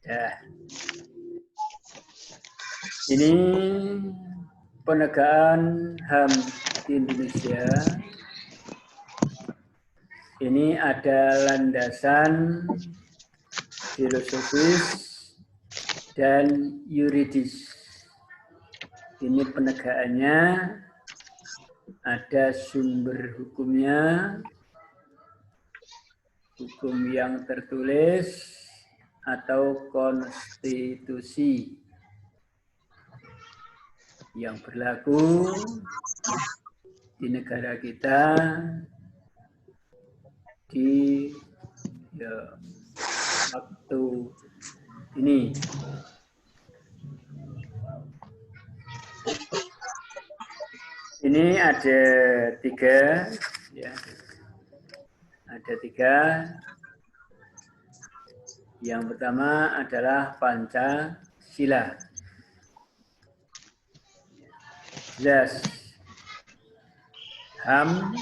Ya. Ini penegakan HAM di Indonesia. Ini ada landasan filosofis dan yuridis. Ini penegakannya ada sumber hukumnya, hukum yang tertulis atau konstitusi yang berlaku di negara kita di waktu ini. Ini ada tiga, ya. Ada tiga. Yang pertama adalah Pancasila. Jelas. HAM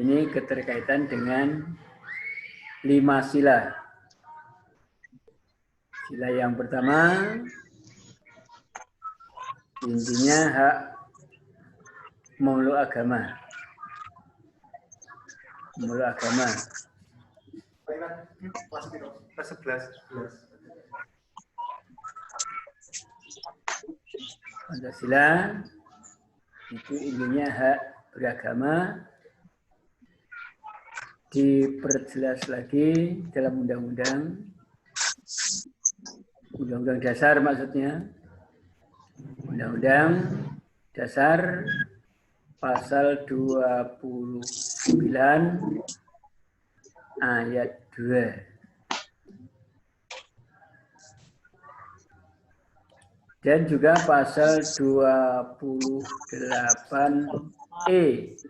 ini keterkaitan dengan 5 sila. Sila yang pertama, intinya hak memeluk agama. Memeluk agama. Kelas 11. Pancasila itu intinya hak beragama, diperjelas lagi dalam undang-undang dasar, maksudnya undang-undang dasar pasal 29 ayat 2. Dan juga pasal 28E.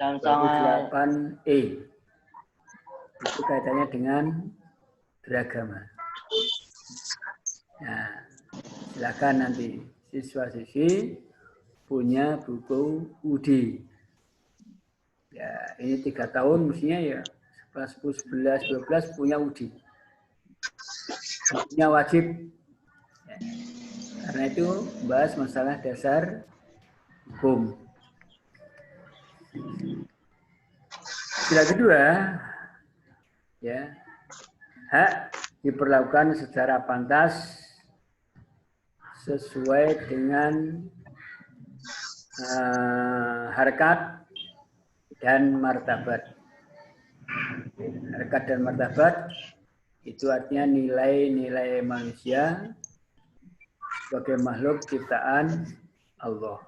28E. Itu kaitannya dengan beragama. Nah, silakan nanti siswa-siswi punya buku UD. Ya, ini 3 tahun mestinya ya. 10, 11, 12 punya UD. Bukunya wajib. Ya. Karena itu bahas masalah dasar hukum. Sila kedua, ya, hak diperlakukan secara pantas sesuai dengan harkat dan martabat. Harkat dan martabat itu artinya nilai-nilai manusia sebagai makhluk ciptaan Allah.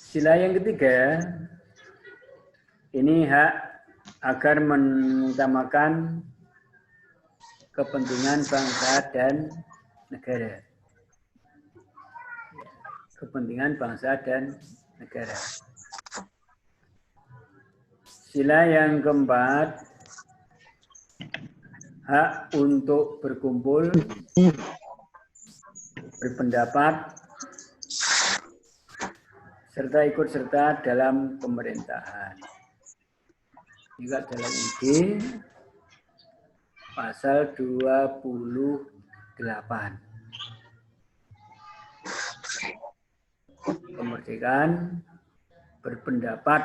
Sila yang ketiga, ini hak agar mengutamakan kepentingan bangsa dan negara. Kepentingan bangsa dan negara. Sila yang keempat, hak untuk berkumpul, berpendapat, serta ikut serta dalam pemerintahan. Juga dalam ID pasal 28. Kemerdekaan berpendapat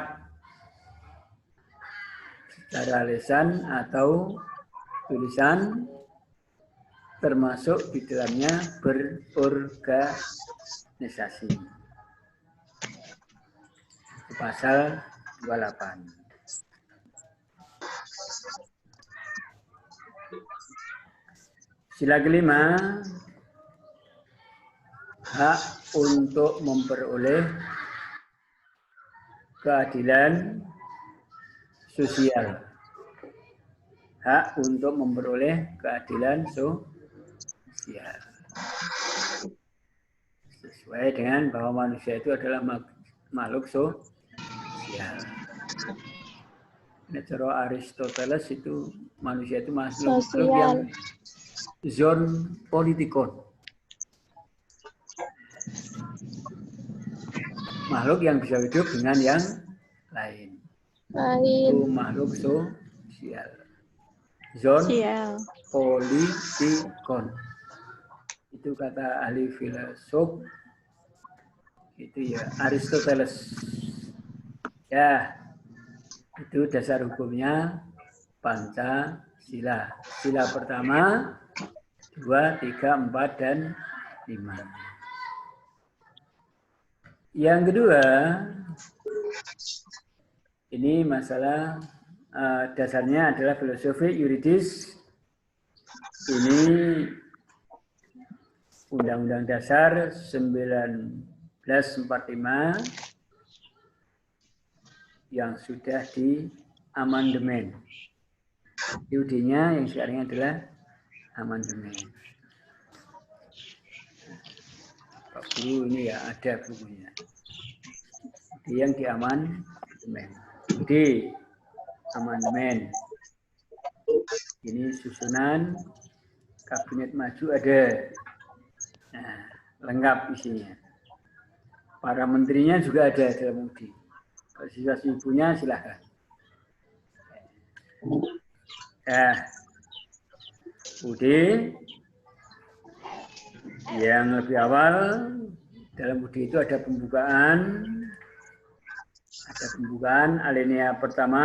secara lisan atau tulisan, termasuk di dalamnya berorganisasi. Pasal 28. Sila kelima, hak untuk memperoleh keadilan sosial. Hak untuk memperoleh keadilan sosial. Sesuai dengan bahwa manusia itu adalah makhluk sosial. Menurut Aristoteles itu manusia itu makhluk yang zon politikon. Makhluk yang bisa hidup dengan yang lain. itu makhluk sosial. Politikon. Itu kata ahli filsuf itu ya Aristoteles. Ya, itu dasar hukumnya Pancasila. Sila pertama, 2, 3, 4, dan 5. Yang kedua, ini masalah dasarnya adalah filosofi yuridis. Ini Undang-Undang Dasar 1945 yang sudah diamandemen. UD-nya yang sekarang adalah amandemen. Pak Guru ini ya ada bukunya. Yang diamandemen. Jadi amandemen. Ini susunan kabinet maju ada. Nah, lengkap isinya. Para menterinya juga ada dalam UD. Kalau siswa punya silahkan. UD yang lebih awal dalam UD itu ada pembukaan. Ada pembukaan alinea pertama,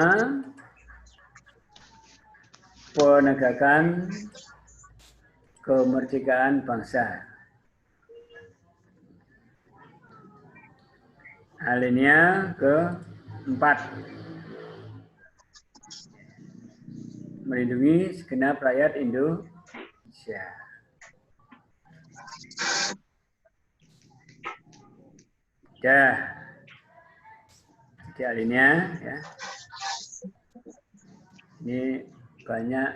penegakan kemerdekaan bangsa. Alinea keempat, melindungi segenap rakyat Indonesia. Dah. Jadi alinea ya. Ini banyak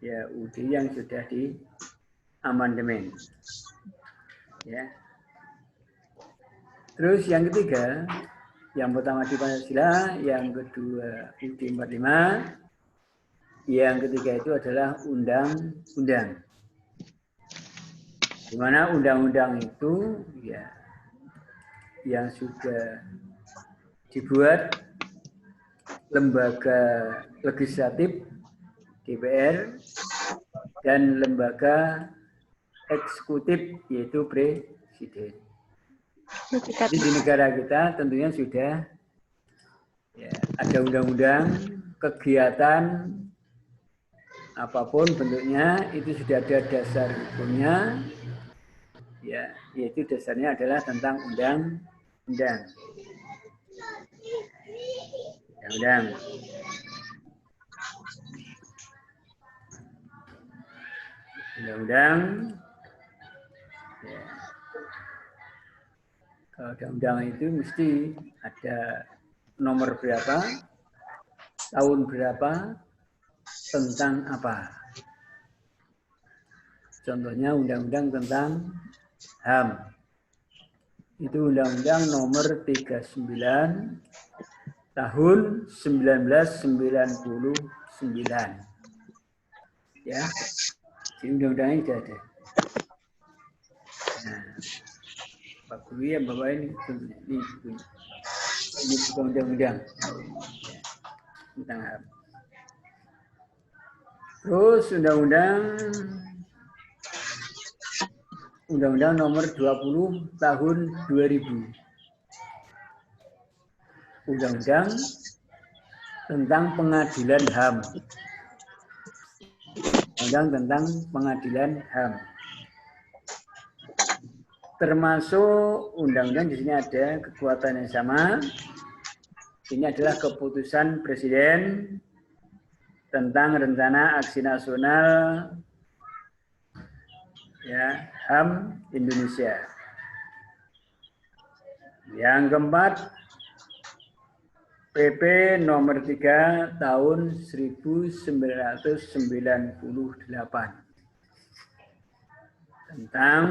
ya UD yang sudah di amandemen. Ya. Terus yang ketiga, yang pertama di Pancasila, yang kedua UD 45, yang ketiga itu adalah undang-undang. Di mana undang-undang itu ya yang sudah dibuat lembaga legislatif DPR dan lembaga eksekutif yaitu presiden. Jadi di negara kita tentunya sudah ya, ada undang-undang, kegiatan apapun bentuknya itu sudah ada dasar hukumnya, ya, yaitu dasarnya adalah tentang undang-undang. Undang-undang. Ya. Kalau ada undang itu mesti ada nomor berapa, tahun berapa, tentang apa. Contohnya undang-undang tentang HAM. Itu undang-undang nomor 39 tahun 1999. Ya. Di undang-undangnya sudah ada. Nah, Pak Guru yang bawa ini bukan undang-undang ya, tentang HAM. Terus undang-undang nomor 20 tahun 2000. Undang-undang tentang pengadilan HAM. Undang tentang pengadilan HAM. Termasuk undang-undang di sini ada kekuatan yang sama. Ini adalah keputusan Presiden tentang rencana aksi nasional ya, HAM Indonesia. Yang keempat, PP nomor 3 tahun 1998 tentang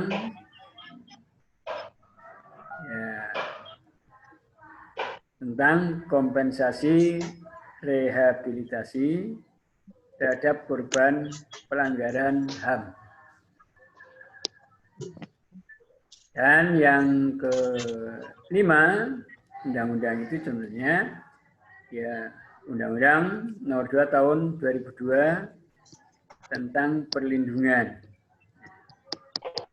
ya, tentang kompensasi rehabilitasi terhadap korban pelanggaran HAM. Dan yang kelima, undang-undang itu contohnya ya Undang-Undang Nomor 2 Tahun 2002 tentang perlindungan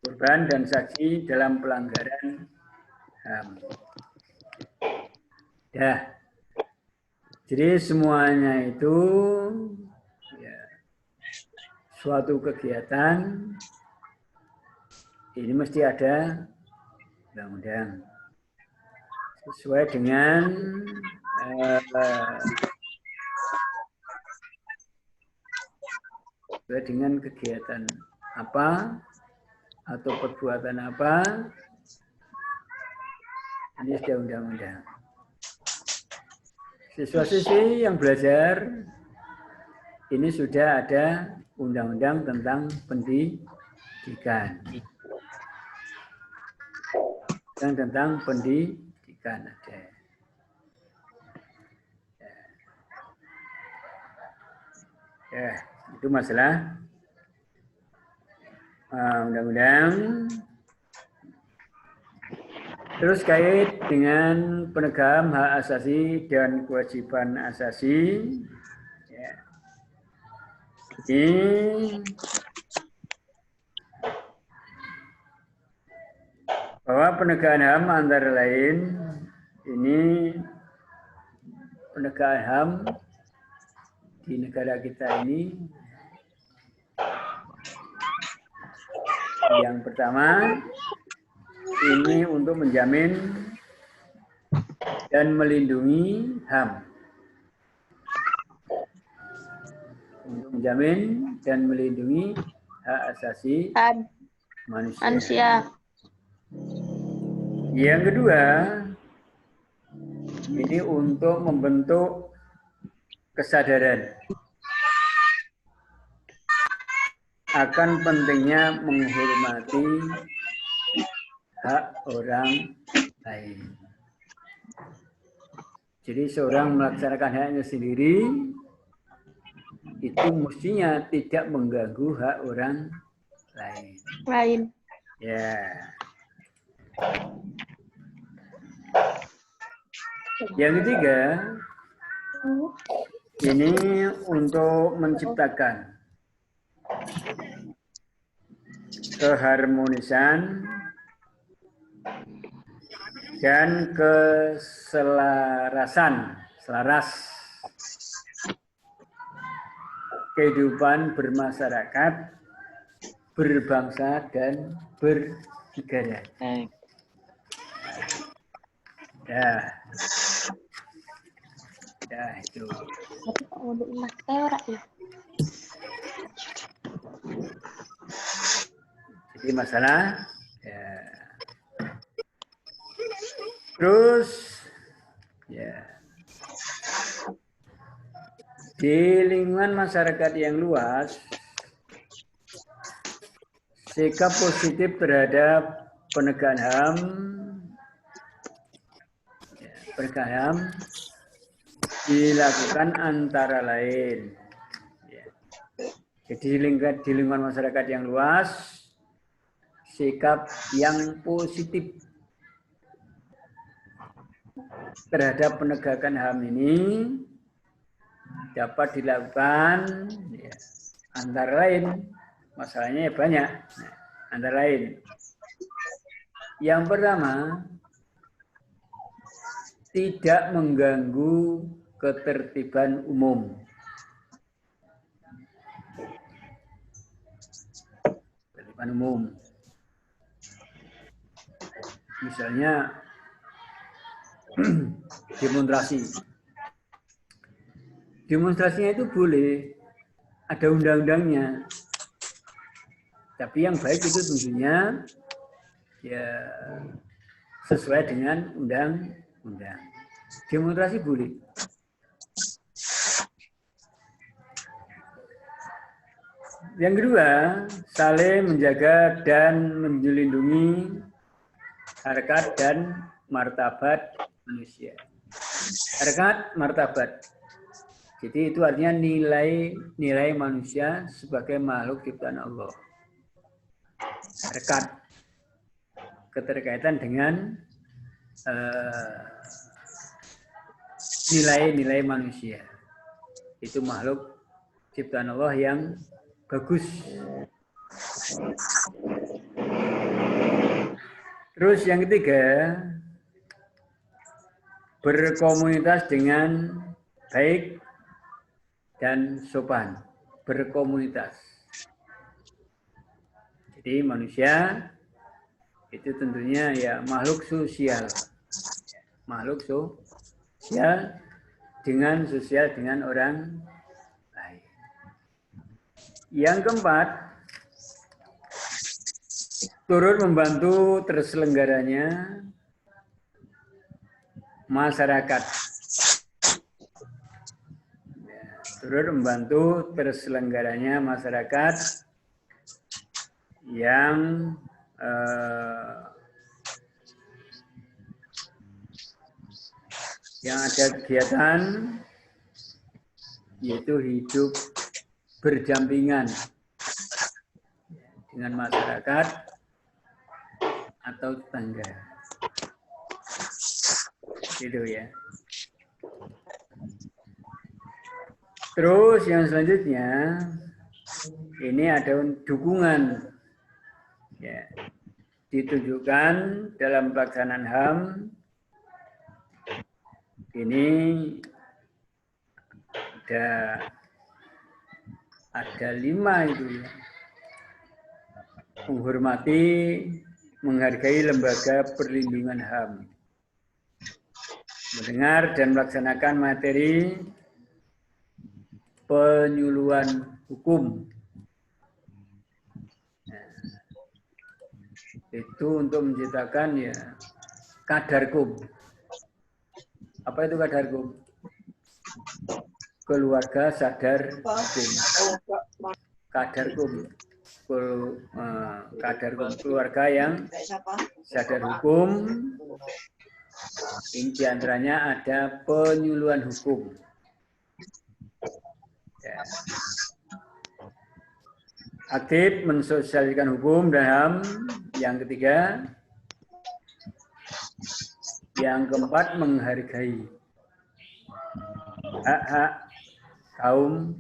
korban dan saksi dalam pelanggaran HAM. Ya, jadi semuanya itu ya, suatu kegiatan ini mesti ada undang-undang sesuai dengan kegiatan apa atau perbuatan apa, ini sudah undang-undang. Siswa-siswi yang belajar ini sudah ada undang-undang tentang pendidikan. Tentang pendidikan ada. Ya, itu masalah undang-undang. Terus kait dengan penegakan hak asasi dan kewajiban asasi. Ya. Ini bahwa penegakan HAM antara lain ini penegakan HAM di negara kita ini yang pertama ini untuk menjamin dan melindungi HAM. Untuk menjamin dan melindungi hak asasi manusia. Yang kedua, ini untuk membentuk kesadaran akan pentingnya menghormati hak orang lain. Jadi seorang melaksanakan haknya sendiri itu mestinya tidak mengganggu hak orang lain. Ya. Yang ketiga, ini untuk menciptakan keharmonisan dan selaras kehidupan bermasyarakat, berbangsa dan bernegara. Ya itu. Jadi masalah. Ya. Terus, ya. Di lingkungan masyarakat yang luas, sikap positif terhadap penegakan HAM, dilakukan antara lain. Ya. Jadi di lingkungan masyarakat yang luas, sikap yang positif terhadap penegakan HAM ini dapat dilakukan ya, antara lain, masalahnya banyak, antara lain. Yang pertama, tidak mengganggu ketertiban umum. Ketertiban umum. Misalnya demonstrasi. Demonstrasinya itu boleh, ada undang-undangnya. Tapi yang baik itu tentunya ya sesuai dengan undang-undang. Demonstrasi boleh. Yang kedua, saling menjaga dan melindungi harkat dan martabat manusia. Harkat, martabat. Jadi itu artinya nilai manusia sebagai makhluk ciptaan Allah. Harkat, keterkaitan dengan nilai-nilai manusia. itu makhluk ciptaan Allah yang bagus. Terus yang ketiga, berkomunitas dengan baik dan sopan. Berkomunitas. Jadi manusia itu tentunya ya makhluk sosial. Makhluk sosial dengan orang lain. Yang keempat, turut membantu terselenggaranya masyarakat. Turut membantu terselenggaranya masyarakat yang ada kegiatan yaitu hidup berdampingan dengan masyarakat atau tetangga. Gitu ya. Terus yang selanjutnya ini ada dukungan ya, ditunjukkan dalam pelaksanaan HAM. Ini ada 5 itu ya. Menghormati, menghargai lembaga perlindungan HAM. Mendengar dan melaksanakan materi penyuluhan hukum. Nah, itu untuk menciptakan ya kadarkum. Apa itu kadarkum? Keluarga sadar hukum. Kadarkum. Kadarkum keluarga yang sadar hukum. Ini diantaranya ada penyuluhan hukum. Ya. Aktif mensosialisasikan hukum dan HAM. Yang ketiga. Yang keempat, menghargai hak-hak kaum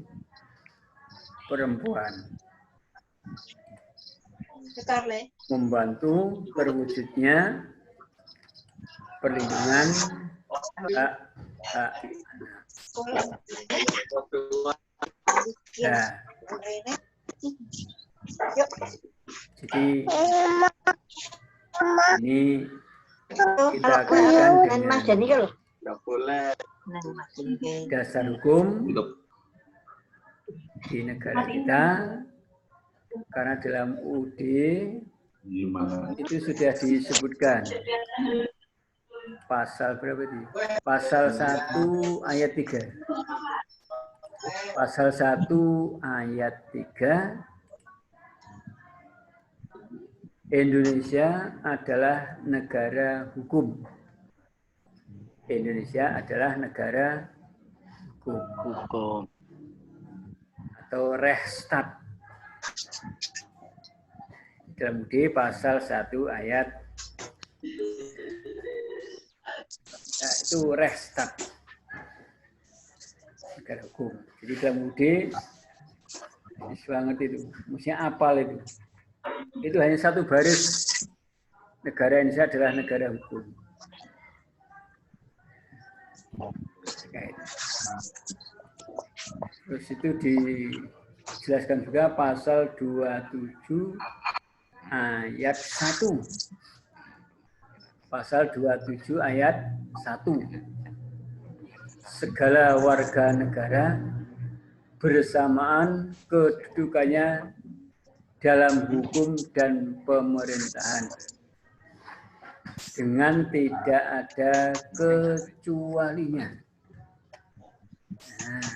perempuan. Membantu terwujudnya perlindungan hak-hak anak. Nah, jadi ini kita akan dengan dasar hukum di negara kita, karena dalam UUD itu sudah disebutkan pasal berapa itu? Pasal 1 ayat 3. Pasal 1 ayat 3, Indonesia adalah negara hukum. Indonesia adalah negara hukum. Atau Rechtsstaat. Dalam UUD pasal 1 ayat itu Rechtsstaat. Negara hukum. Jadi dalam UUD banget itu, mestinya apal itu. Itu hanya satu baris, negara Indonesia adalah negara hukum. Terus itu dijelaskan juga pasal 27 ayat 1. Pasal 27 ayat 1. Segala warga negara bersamaan kedudukannya dalam hukum dan pemerintahan dengan tidak ada kecualinya. Nah,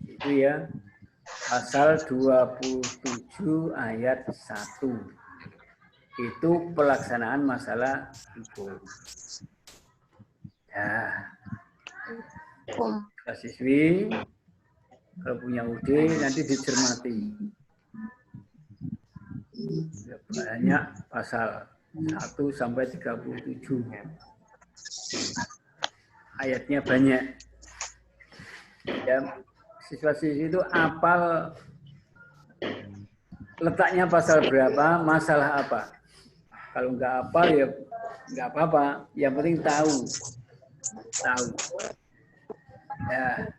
itu ya pasal 27 ayat 1. Itu pelaksanaan masalah hukum. Ya. Siswi kalau punya UUD nanti dicermati. Banyak pasal 1 sampai 37. Ayatnya banyak. Ya, siswa-siswi itu apal letaknya pasal berapa, masalah apa. Kalau nggak apal ya nggak apa-apa. Yang penting tahu. Ya.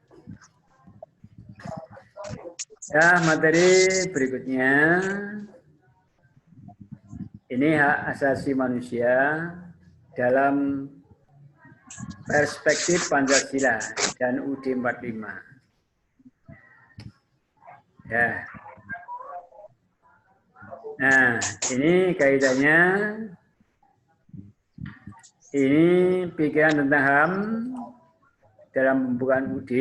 Ya, materi berikutnya. Ini hak asasi manusia dalam perspektif Pancasila dan UUD 45. Ya. Nah, ini kaitannya. Ini pikiran tentang HAM dalam pembukaan UUD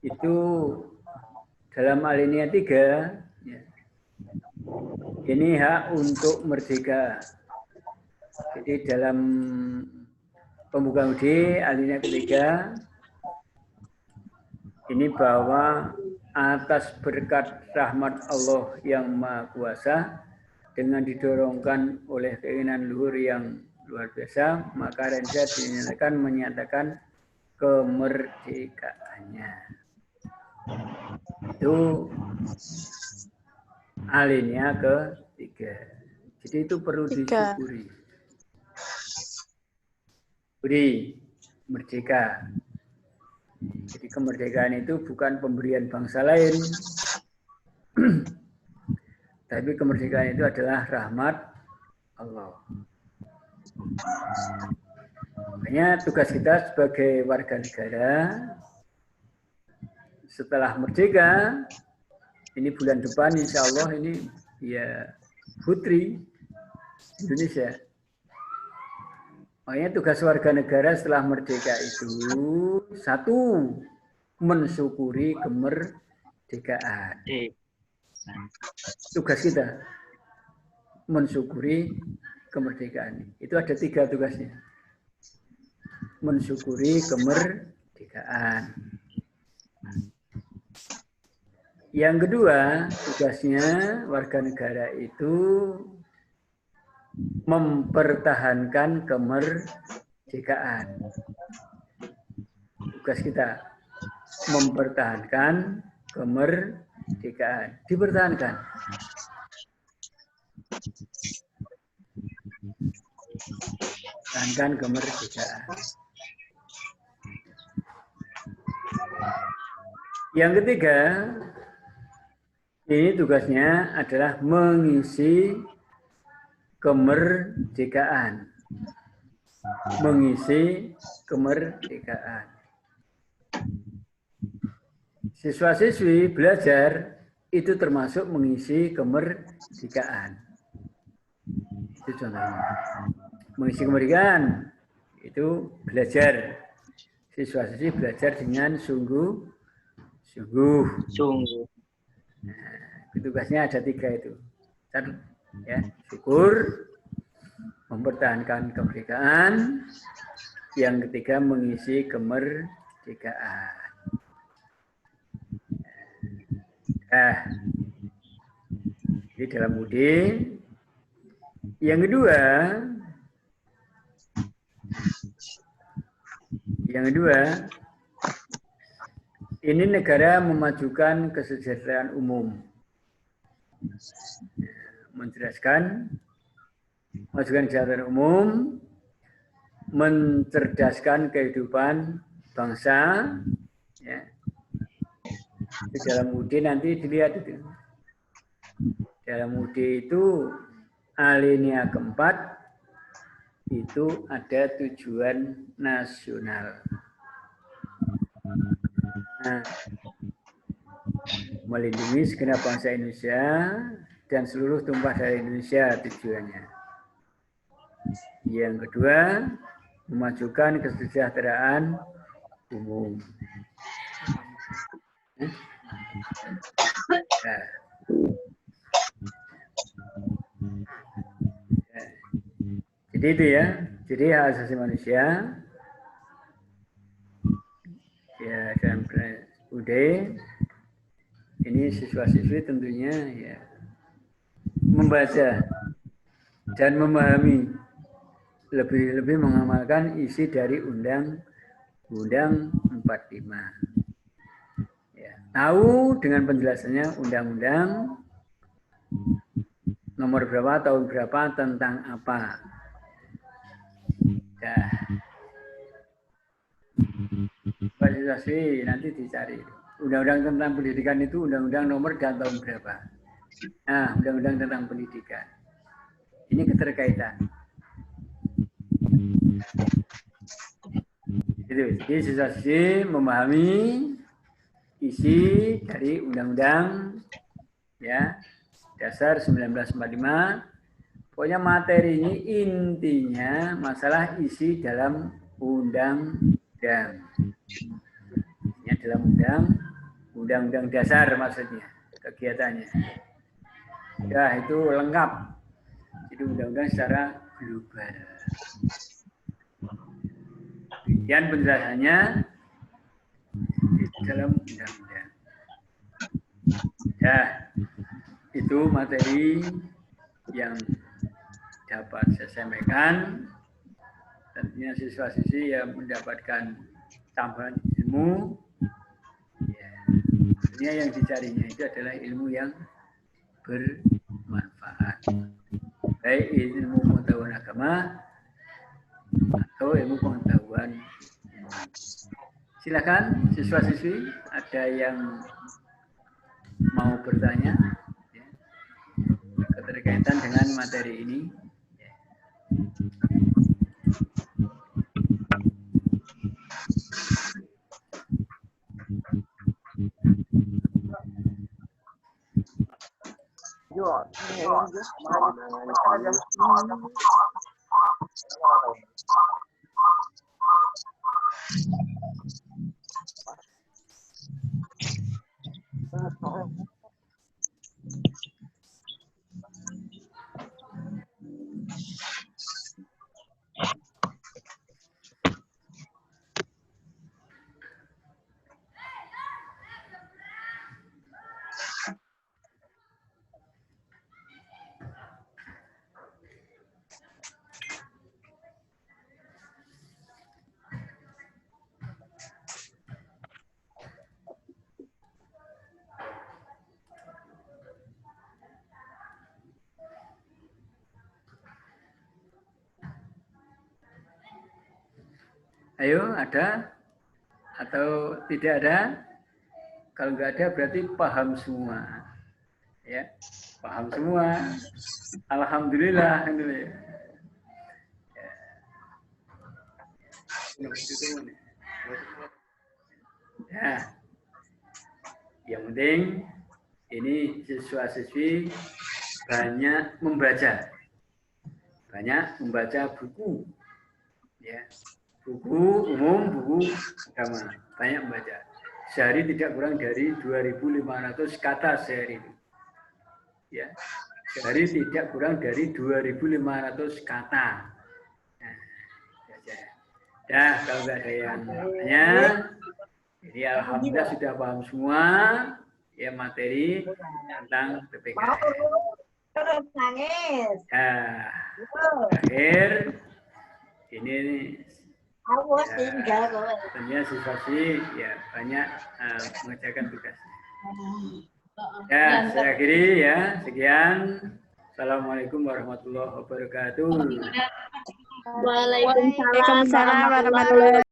itu dalam alinea 3 ya. Ini hak untuk merdeka. Jadi dalam pembukaan UUD alinea ketiga ini bahwa atas berkat rahmat Allah yang Maha Kuasa dengan didorongkan oleh keinginan luhur yang luar biasa, maka Indonesia menyatakan kemerdekaannya. Itu alinea ketiga. Jadi itu perlu disyukuri. Merdeka. Jadi kemerdekaan itu bukan pemberian bangsa lain, tapi kemerdekaan itu adalah rahmat Allah. Makanya tugas kita sebagai warga negara setelah merdeka, ini bulan depan insya Allah ini ya Putri Indonesia. Makanya tugas warga negara setelah merdeka itu satu, mensyukuri kemerdekaan. Tugas kita mensyukuri kemerdekaan. Itu ada 3 tugasnya. Mensyukuri kemerdekaan. Yang kedua, tugasnya warga negara itu mempertahankan kemerdekaan. Tugas kita mempertahankan kemerdekaan. Dipertahankan. Pertahankan kemerdekaan. Yang ketiga, ini tugasnya adalah mengisi kemerdekaan. Mengisi kemerdekaan. Siswa-siswi belajar itu termasuk mengisi kemerdekaan. Itu contohnya. Mengisi kemerdekaan itu belajar. Siswa-siswi belajar dengan sungguh. Nah, tugasnya ada 3 itu. Satu, ya, syukur, mempertahankan kemerdekaan. Yang ketiga, mengisi kemerdekaan. Jadi dalam UUD. Yang kedua, ini negara memajukan kesejahteraan umum. Menjelaskan, memajukan kesejahteraan umum, mencerdaskan kehidupan bangsa. Ya. Di dalam UUD nanti dilihat itu. Dalam UUD itu alinea keempat itu ada tujuan nasional. Nah, melindungi segenap bangsa Indonesia dan seluruh tumpah darah Indonesia tujuannya. Yang kedua, memajukan kesejahteraan umum. Nah. Jadi itu ya, jadi hak asasi manusia ya dalam UUD ini siswa-siswi tentunya ya membaca dan memahami lebih mengamalkan isi dari Undang 45. Ya, tahu dengan penjelasannya undang-undang nomor berapa tahun berapa tentang apa. Dah. Siswa-siswi nanti dicari. Undang-undang tentang pendidikan itu undang-undang nomor dan tahun berapa. Nah, undang-undang tentang pendidikan. Ini keterkaitan. Jadi siswa-siswi memahami isi dari undang-undang ya dasar 1945. Pokoknya materi ini intinya masalah isi dalam undang-undang. Isinya dalam undang-undang dasar maksudnya kegiatannya. Ya itu lengkap. Jadi undang-undang secara global. Kemudian penjelasannya di dalam undang-undang. Ya, itu materi yang dapat saya sampaikan. Tentunya siswa-siswi yang mendapatkan tambahan ilmu. Ya, tentunya yang dicarinya itu adalah ilmu yang bermanfaat. Baik ilmu pengetahuan agama atau ilmu pengetahuan. Silakan siswa-siswi, ada yang mau bertanya ya, keterkaitan dengan materi ini. Ayo, ada atau tidak ada? Kalau nggak ada berarti paham semua. Ya, paham semua. Alhamdulillah. Ya, yang penting ini siswa-siswi banyak membaca buku, ya. Buku umum, buku agama, banyak membaca. Sehari tidak kurang dari 2.500 kata sehari. Ya, sehari tidak kurang dari 2.500 kata. Nah, kalau nggak ada yang tanya, jadi alhamdulillah sudah paham semua ya materi tentang PPKN. Nangis. Nah, terakhir ini. Ya, tentunya siswa-siswi ya banyak mengerjakan tugasnya. Ya, saya akhiri ya. Sekian. Assalamualaikum warahmatullahi wabarakatuh. Waalaikumsalam warahmatullahi wabarakatuh.